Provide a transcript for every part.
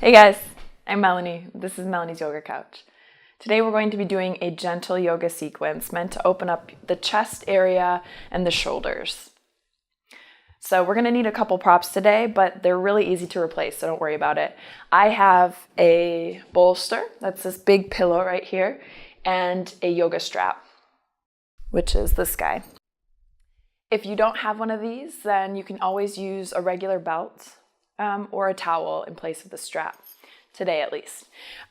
Hey guys, I'm Melanie. This is Melanie's Yoga Couch. Today we're going to be doing a gentle yoga sequence meant to open up the chest area and the shoulders. So we're going to need a couple props today, but they're really easy to replace, so don't worry about it. I have a bolster, that's this big pillow right here, and a yoga strap, which is this guy. If you don't have one of these, then you can always use a regular belt or a towel in place of the strap, today at least.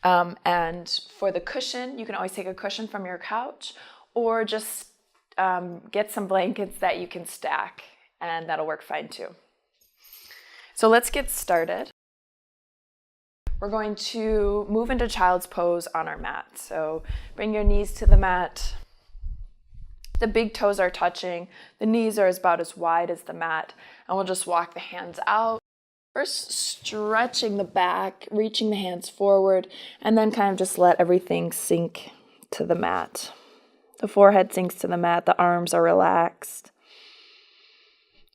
And for the cushion, you can always take a cushion from your couch or just get some blankets that you can stack, and that'll work fine too. So let's get started. We're going to move into child's pose on our mat. So bring your knees to the mat. The big toes are touching. The knees are about as wide as the mat. And we'll just walk the hands out. First, stretching the back, reaching the hands forward, and then kind of just let everything sink to the mat. The forehead sinks to the mat. The arms are relaxed.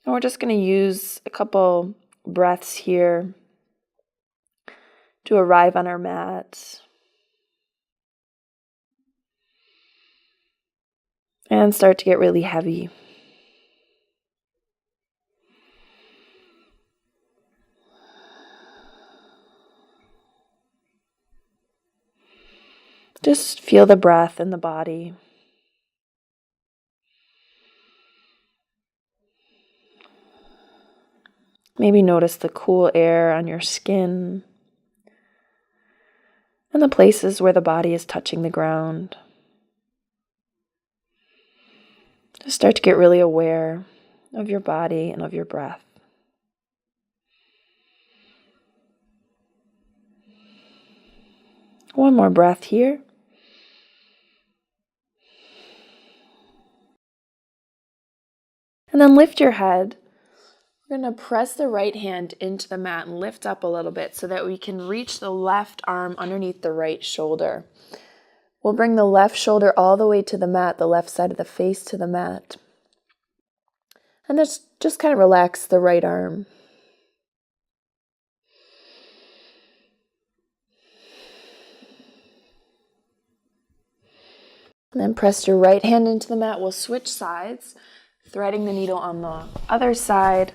And we're just going to use a couple breaths here to arrive on our mat. And start to get really heavy. Just feel the breath in the body. Maybe notice the cool air on your skin and the places where the body is touching the ground. Just start to get really aware of your body and of your breath. One more breath here. And then lift your head. We're going to press the right hand into the mat and lift up a little bit so that we can reach the left arm underneath the right shoulder. We'll bring the left shoulder all the way to the mat, the left side of the face to the mat. And just kind of relax the right arm. And then press your right hand into the mat. We'll switch sides, threading the needle on the other side.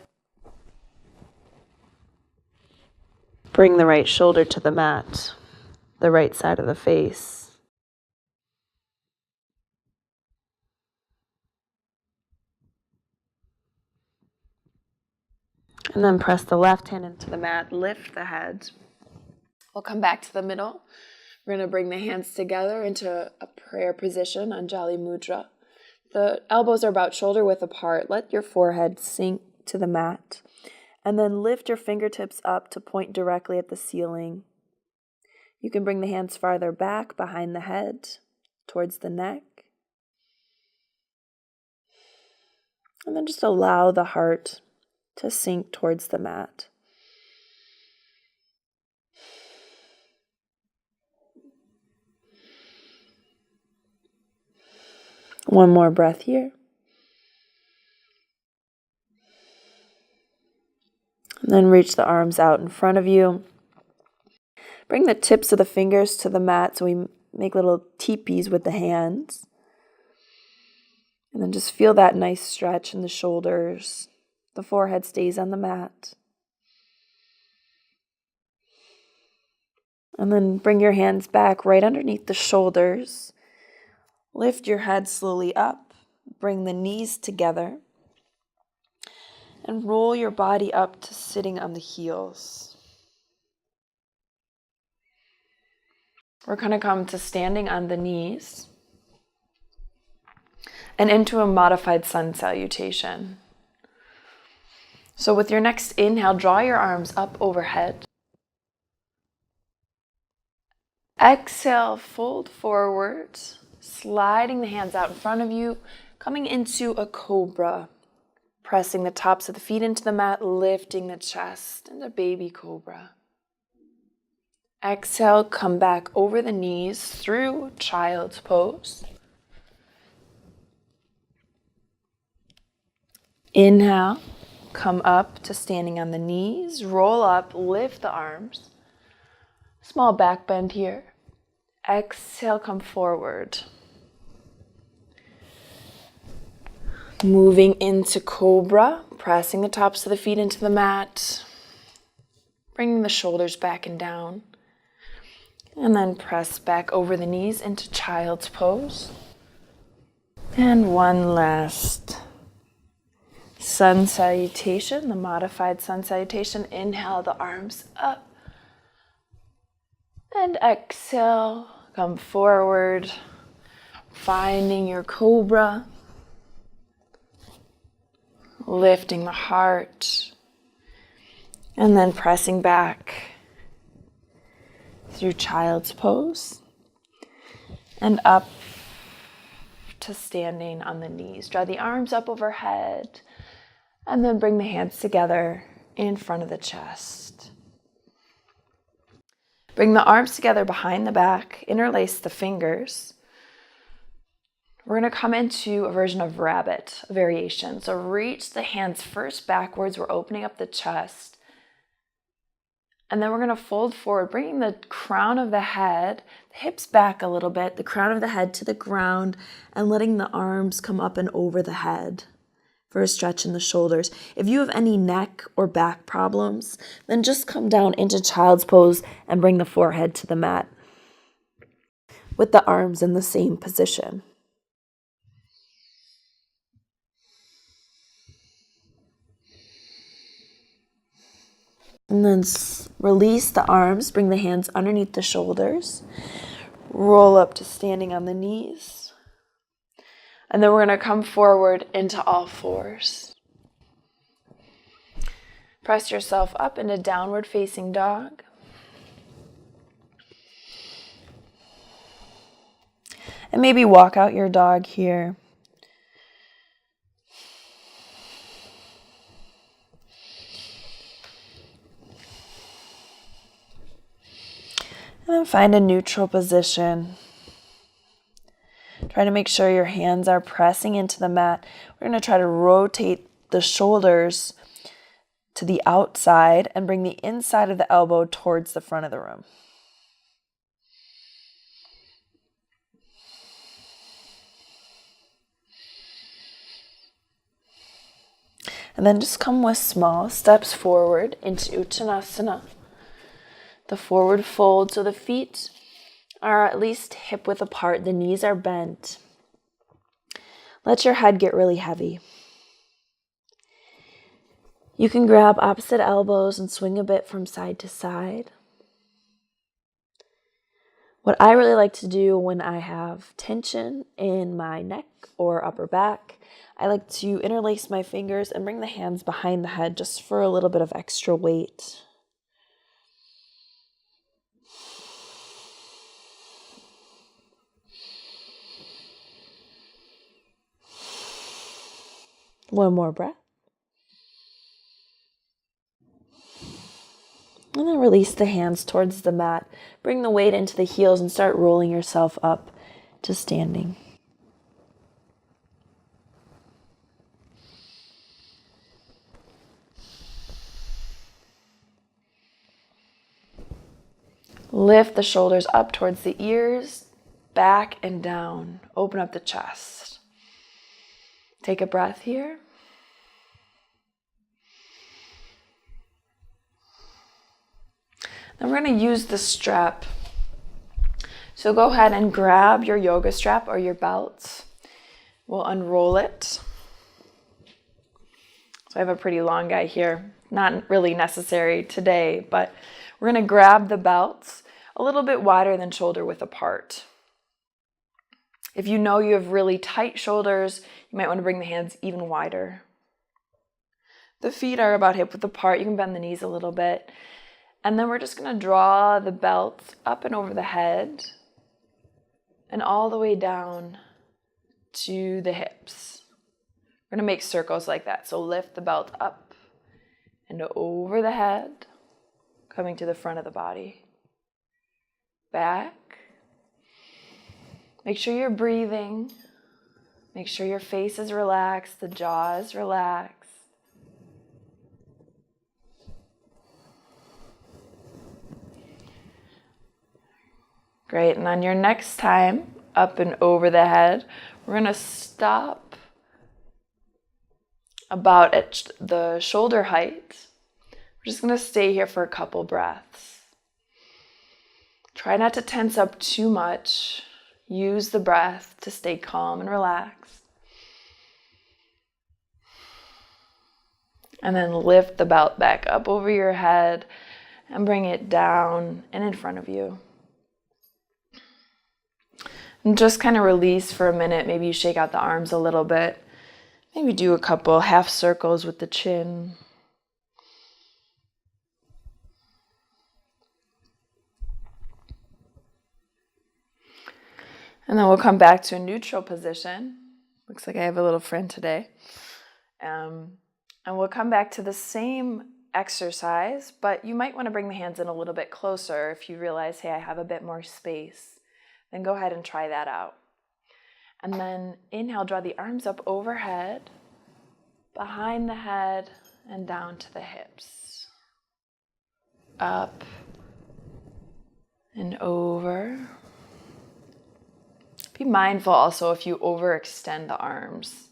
Bring the right shoulder to the mat, the right side of the face. And then press the left hand into the mat, lift the head. We'll come back to the middle. We're going to bring the hands together into a prayer position, Anjali Mudra. The elbows are about shoulder width apart. Let your forehead sink to the mat. And then lift your fingertips up to point directly at the ceiling. You can bring the hands farther back behind the head, towards the neck. And then just allow the heart to sink towards the mat. One more breath here. And then reach the arms out in front of you. Bring the tips of the fingers to the mat so we make little teepees with the hands. And then just feel that nice stretch in the shoulders. The forehead stays on the mat. And then bring your hands back right underneath the shoulders. Lift your head slowly up. Bring the knees together. And roll your body up to sitting on the heels. We're going to come to standing on the knees and into a modified sun salutation. So with your next inhale, draw your arms up overhead. Exhale, fold forward, sliding the hands out in front of you, coming into a cobra. Pressing the tops of the feet into the mat, lifting the chest, and a baby cobra. Exhale, come back over the knees through child's pose. Inhale, come up to standing on the knees, roll up, lift the arms. Small back bend here. Exhale, come forward. Moving into cobra, pressing the tops of the feet into the mat. Bringing the shoulders back and down. And then press back over the knees into child's pose. And one last sun salutation, the modified sun salutation. Inhale the arms up. And exhale, come forward, finding your cobra. Lifting the heart. And then pressing back through child's pose. And up to standing on the knees. Draw the arms up overhead. And then bring the hands together in front of the chest. Bring the arms together behind the back. Interlace the fingers. We're going to come into a version of rabbit, a variation. So reach the hands first backwards. We're opening up the chest. And then we're going to fold forward, bringing the crown of the head, the hips back a little bit, the crown of the head to the ground, and letting the arms come up and over the head for a stretch in the shoulders. If you have any neck or back problems, then just come down into child's pose and bring the forehead to the mat with the arms in the same position. And then release the arms, bring the hands underneath the shoulders, roll up to standing on the knees. And then we're going to come forward into all fours. Press yourself up into downward facing dog. And maybe walk out your dog here. And then find a neutral position. Try to make sure your hands are pressing into the mat. We're going to try to rotate the shoulders to the outside and bring the inside of the elbow towards the front of the room. And then just come with small steps forward into Uttanasana. The forward fold, so the feet are at least hip width apart, the knees are bent. Let your head get really heavy. You can grab opposite elbows and swing a bit from side to side. What I really like to do when I have tension in my neck or upper back, I like to interlace my fingers and bring the hands behind the head just for a little bit of extra weight. One more breath. And then release the hands towards the mat. Bring the weight into the heels and start rolling yourself up to standing. Lift the shoulders up towards the ears, back and down. Open up the chest. Take a breath here. Then we're going to use the strap. So go ahead and grab your yoga strap or your belt. We'll unroll it. So I have a pretty long guy here. Not really necessary today, but we're going to grab the belts a little bit wider than shoulder width apart. If you know you have really tight shoulders, you might want to bring the hands even wider. The feet are about hip width apart. You can bend the knees a little bit. And then we're just going to draw the belt up and over the head and all the way down to the hips. We're going to make circles like that. So lift the belt up and over the head, coming to the front of the body. Back. Make sure you're breathing. Make sure your face is relaxed, the jaw is relaxed. Great, and on your next time, up and over the head, we're going to stop about at the shoulder height. We're just going to stay here for a couple breaths. Try not to tense up too much. Use the breath to stay calm and relaxed. And then lift the belt back up over your head and bring it down and in front of you. And just kind of release for a minute. Maybe you shake out the arms a little bit. Maybe do a couple half circles with the chin. And then we'll come back to a neutral position. Looks like I have a little friend today. And we'll come back to the same exercise, but you might want to bring the hands in a little bit closer if you realize, hey, I have a bit more space. Then go ahead and try that out. And then inhale, draw the arms up overhead, behind the head, and down to the hips. Up and over. Be mindful also if you overextend the arms.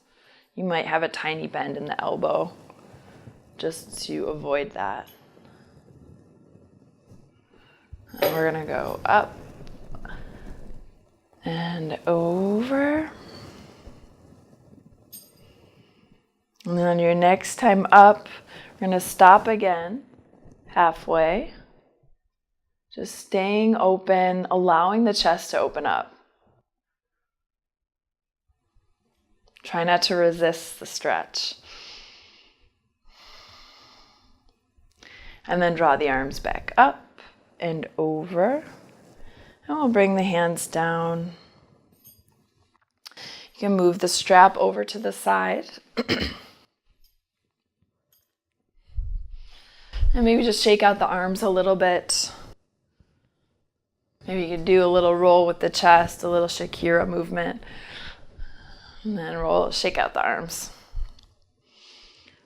You might have a tiny bend in the elbow, just to avoid that. And we're going to go up and over. And then on your next time up, we're going to stop again, halfway. Just staying open, allowing the chest to open up. Try not to resist the stretch. And then draw the arms back up and over. And we'll bring the hands down. You can move the strap over to the side. And maybe just shake out the arms a little bit. Maybe you could do a little roll with the chest, a little Shakira movement. And then shake out the arms.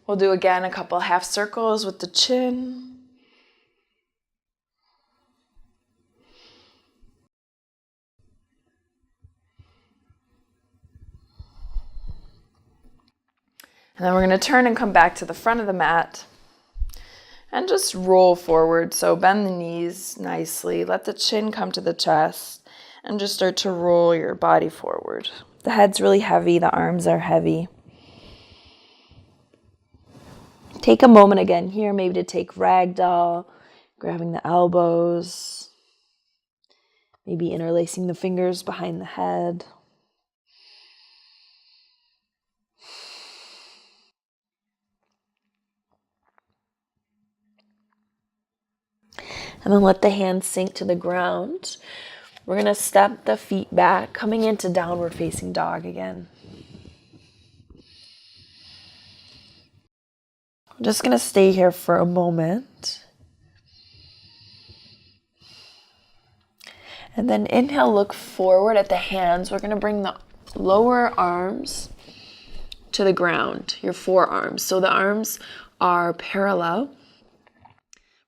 We'll do again a couple half circles with the chin. And then we're going to turn and come back to the front of the mat and just roll forward. So bend the knees nicely, let the chin come to the chest, and just start to roll your body forward. The head's really heavy, the arms are heavy. Take a moment again here, maybe to take ragdoll, grabbing the elbows, maybe interlacing the fingers behind the head. And then let the hands sink to the ground. We're going to step the feet back, coming into downward facing dog again. I'm just going to stay here for a moment. And then inhale, look forward at the hands. We're going to bring the lower arms to the ground, your forearms. So the arms are parallel.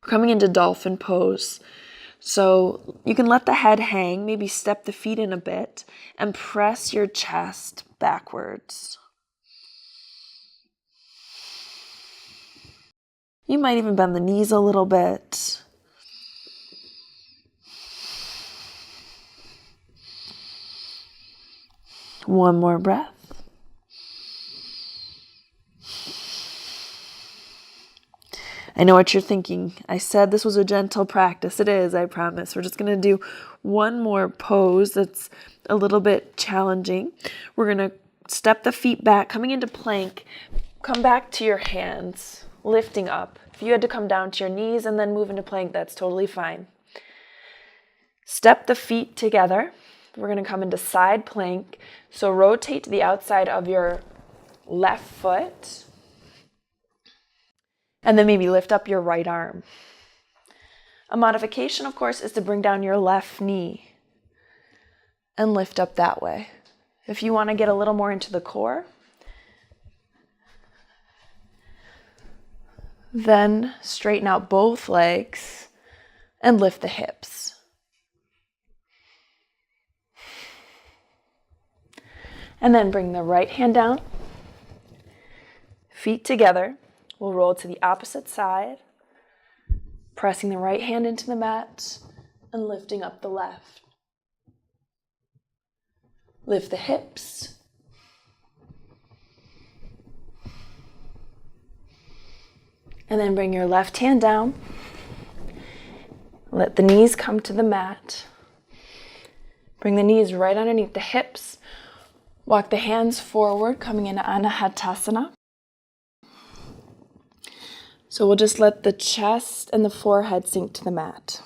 We're coming into dolphin pose. So you can let the head hang, maybe step the feet in a bit, and press your chest backwards. You might even bend the knees a little bit. One more breath. I know what you're thinking. I said this was a gentle practice. It is, I promise. We're just going to do one more pose that's a little bit challenging. We're going to step the feet back, coming into plank. Come back to your hands, lifting up. If you had to come down to your knees and then move into plank, that's totally fine. Step the feet together. We're going to come into side plank. So rotate to the outside of your left foot. And then maybe lift up your right arm. A modification, of course, is to bring down your left knee and lift up that way. If you want to get a little more into the core, then straighten out both legs and lift the hips. And then bring the right hand down, feet together. We'll roll to the opposite side, pressing the right hand into the mat and lifting up the left. Lift the hips. And then bring your left hand down. Let the knees come to the mat. Bring the knees right underneath the hips. Walk the hands forward, coming into Anahatasana. So we'll just let the chest and the forehead sink to the mat.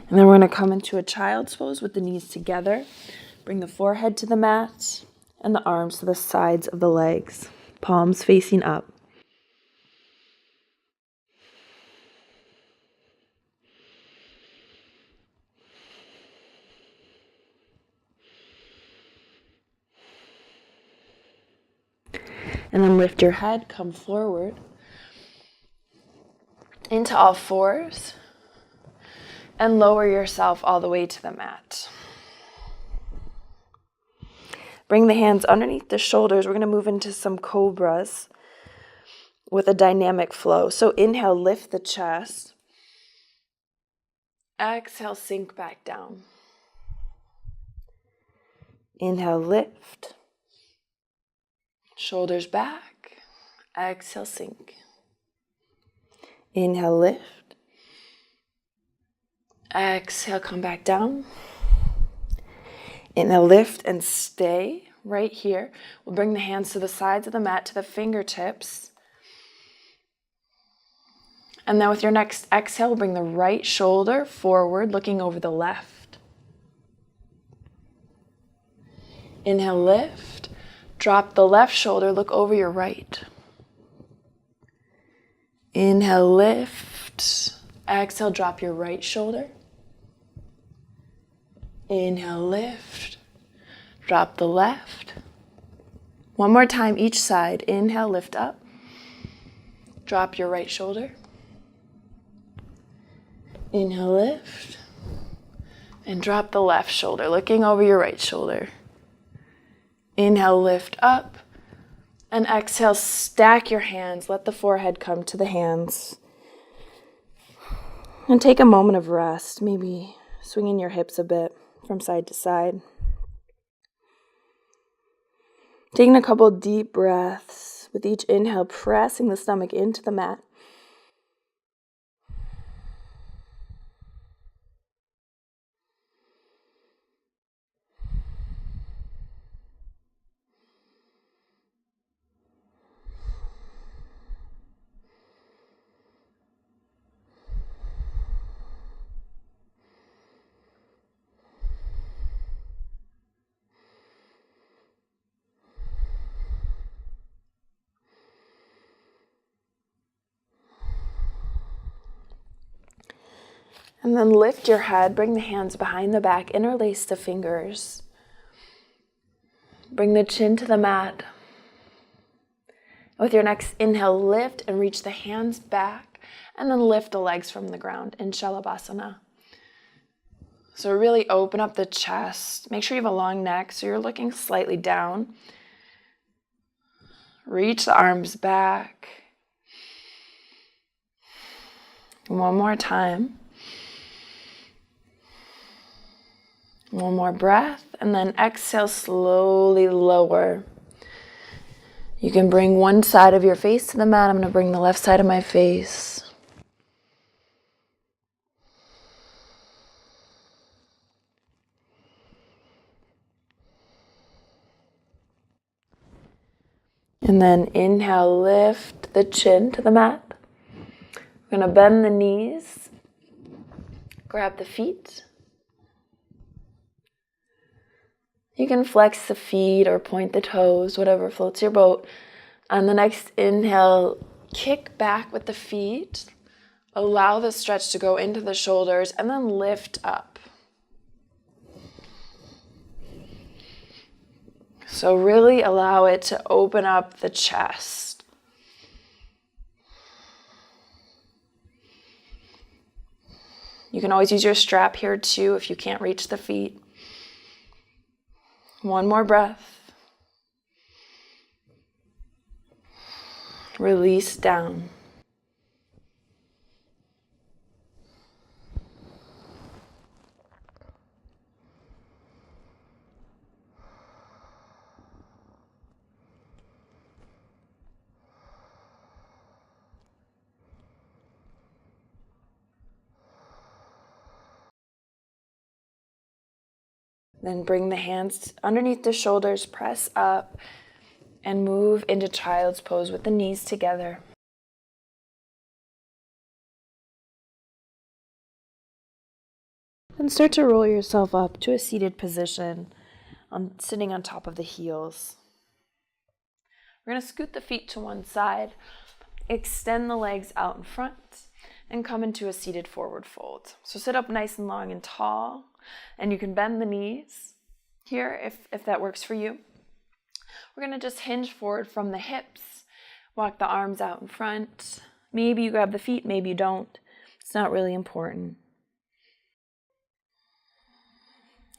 And then we're going to come into a child's pose with the knees together. Bring the forehead to the mat and the arms to the sides of the legs, palms facing up. And then lift your head, come forward into all fours, and lower yourself all the way to the mat. Bring the hands underneath the shoulders. We're going to move into some cobras with a dynamic flow. So inhale, lift the chest. Exhale, sink back down. Inhale, lift. Shoulders back. Exhale, sink. Inhale, lift. Exhale, come back down. Inhale, lift and stay right here. We'll bring the hands to the sides of the mat, to the fingertips. And then with your next exhale, bring the right shoulder forward, looking over the left. Inhale, lift. Drop the left shoulder, look over your right. Inhale, lift. Exhale, drop your right shoulder. Inhale, lift. Drop the left. One more time each side. Inhale, lift up. Drop your right shoulder. Inhale, lift. And drop the left shoulder, looking over your right shoulder. Inhale, lift up. And exhale, stack your hands. Let the forehead come to the hands. And take a moment of rest, maybe swinging your hips a bit from side to side. Taking a couple deep breaths with each inhale, pressing the stomach into the mat. And then lift your head, bring the hands behind the back, interlace the fingers. Bring the chin to the mat. With your next inhale, lift and reach the hands back, and then lift the legs from the ground in Shavasana. So really open up the chest. Make sure you have a long neck so you're looking slightly down. Reach the arms back. One more time. One more breath, and then exhale, slowly lower. You can bring one side of your face to the mat. I'm going to bring the left side of my face. And then inhale, lift the chin to the mat. We're going to bend the knees, grab the feet. You can flex the feet or point the toes, whatever floats your boat. On the next inhale, kick back with the feet. Allow the stretch to go into the shoulders and then lift up. So really allow it to open up the chest. You can always use your strap here too if you can't reach the feet. One more breath. Release down. Then bring the hands underneath the shoulders, press up, and move into child's pose with the knees together. Then start to roll yourself up to a seated position, sitting on top of the heels. We're going to scoot the feet to one side, extend the legs out in front, and come into a seated forward fold. So sit up nice and long and tall, and you can bend the knees here if that works for you. We're going to just hinge forward from the hips, walk the arms out in front. Maybe you grab the feet, maybe you don't. It's not really important.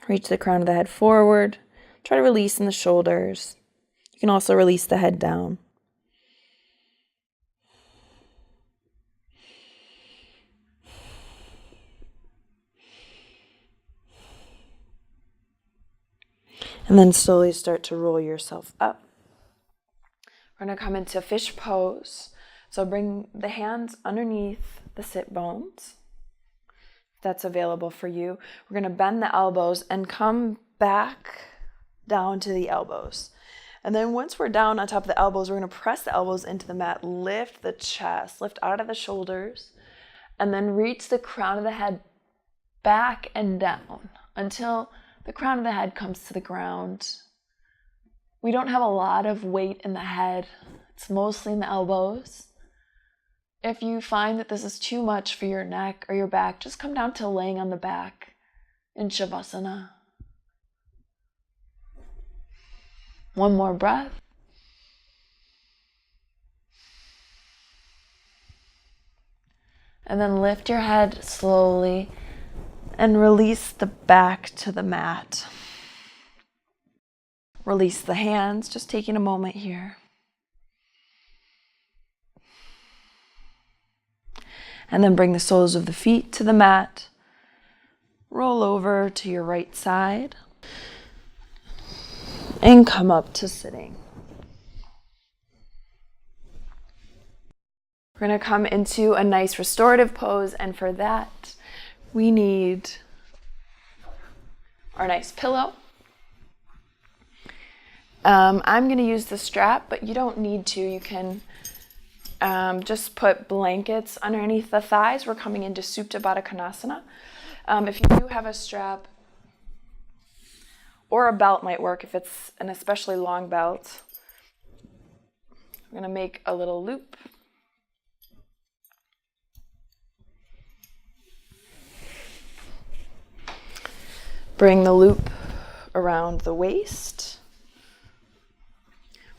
Reach the crown of the head forward. Try to release in the shoulders. You can also release the head down. And then slowly start to roll yourself up. We're going to come into fish pose. So bring the hands underneath the sit bones, if that's available for you. We're going to bend the elbows and come back down to the elbows. And then once we're down on top of the elbows, we're going to press the elbows into the mat, lift the chest, lift out of the shoulders, and then reach the crown of the head back and down until the crown of the head comes to the ground. We don't have a lot of weight in the head. It's mostly in the elbows. If you find that this is too much for your neck or your back, just come down to laying on the back in Shavasana. One more breath. And then lift your head slowly and release the back to the mat. Release the hands, just taking a moment here. And then bring the soles of the feet to the mat. Roll over to your right side. And come up to sitting. We're going to come into a nice restorative pose, and for that, we need our nice pillow. I'm going to use the strap, but you don't need to. You can just put blankets underneath the thighs. We're coming into Supta Baddha Konasana. If you do have a strap, or a belt might work if it's an especially long belt. I'm going to make a little loop. Bring the loop around the waist.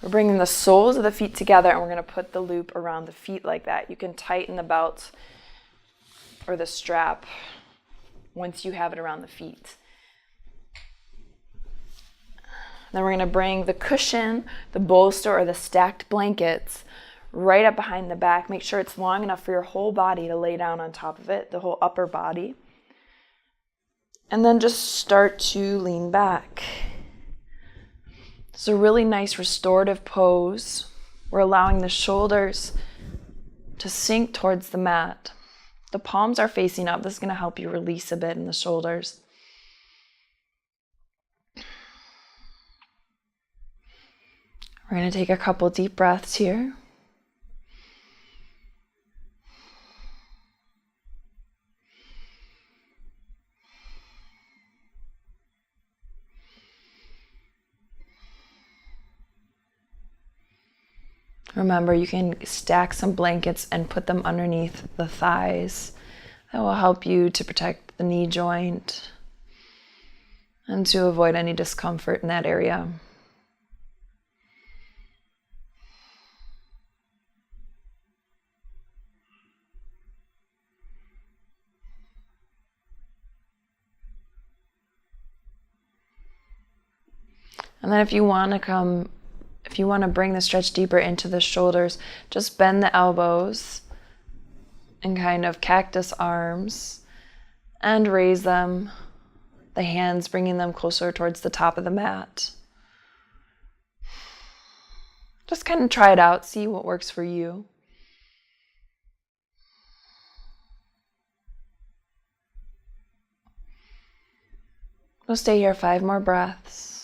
We're bringing the soles of the feet together, and we're going to put the loop around the feet like that. You can tighten the belt or the strap once you have it around the feet. Then we're going to bring the cushion, the bolster, or the stacked blankets right up behind the back. Make sure it's long enough for your whole body to lay down on top of it, the whole upper body. And then just start to lean back. It's a really nice restorative pose. We're allowing the shoulders to sink towards the mat. The palms are facing up. This is going to help you release a bit in the shoulders. We're going to take a couple deep breaths here. Remember, you can stack some blankets and put them underneath the thighs. That will help you to protect the knee joint and to avoid any discomfort in that area. And then if you want to bring the stretch deeper into the shoulders, just bend the elbows and kind of cactus arms and raise them, the hands bringing them closer towards the top of the mat. Just kind of try it out, see what works for you. We'll stay here 5 more breaths.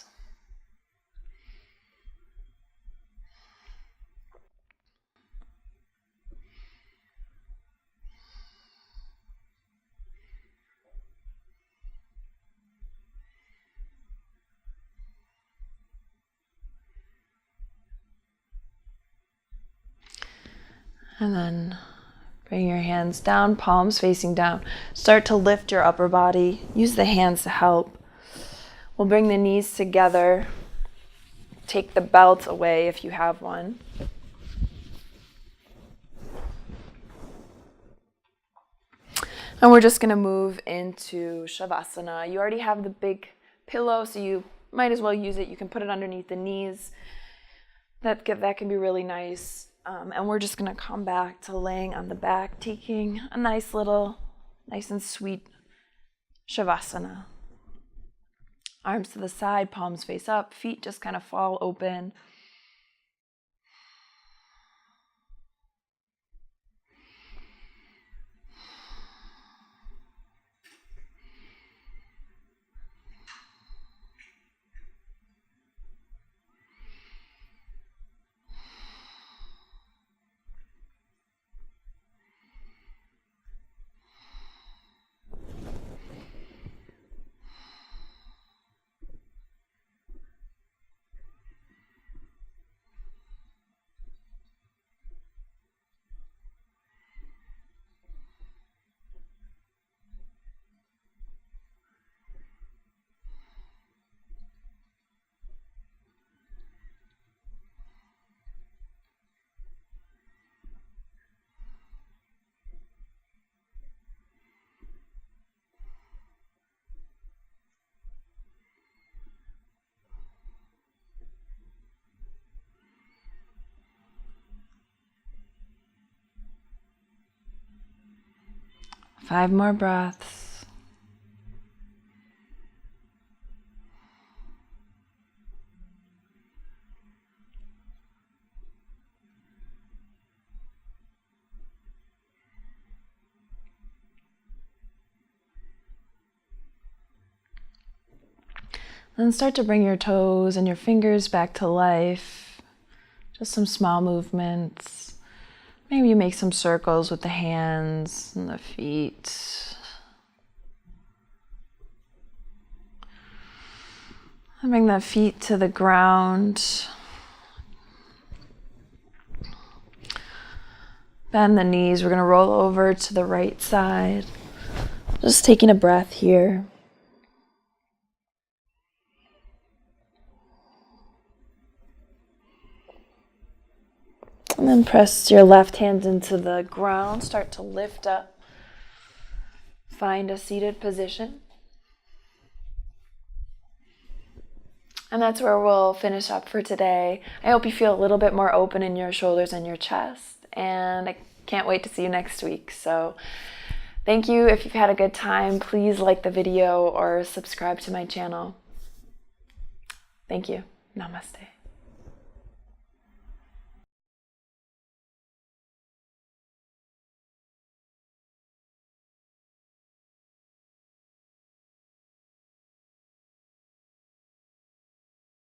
And then bring your hands down, palms facing down. Start to lift your upper body. Use the hands to help. We'll bring the knees together. Take the belt away if you have one. And we're just going to move into Shavasana. You already have the big pillow, so you might as well use it. You can put it underneath the knees. That can be really nice. And we're just going to come back to laying on the back, taking a nice and sweet Shavasana. Arms to the side, palms face up, feet just kind of fall open. Five more breaths. Then start to bring your toes and your fingers back to life. Just some small movements. Maybe you make some circles with the hands and the feet. And bring the feet to the ground. Bend the knees. We're going to roll over to the right side. Just taking a breath here. And then press your left hand into the ground. Start to lift up. Find a seated position. And that's where we'll finish up for today. I hope you feel a little bit more open in your shoulders and your chest. And I can't wait to see you next week. So thank you. If you've had a good time, please like the video or subscribe to my channel. Thank you. Namaste.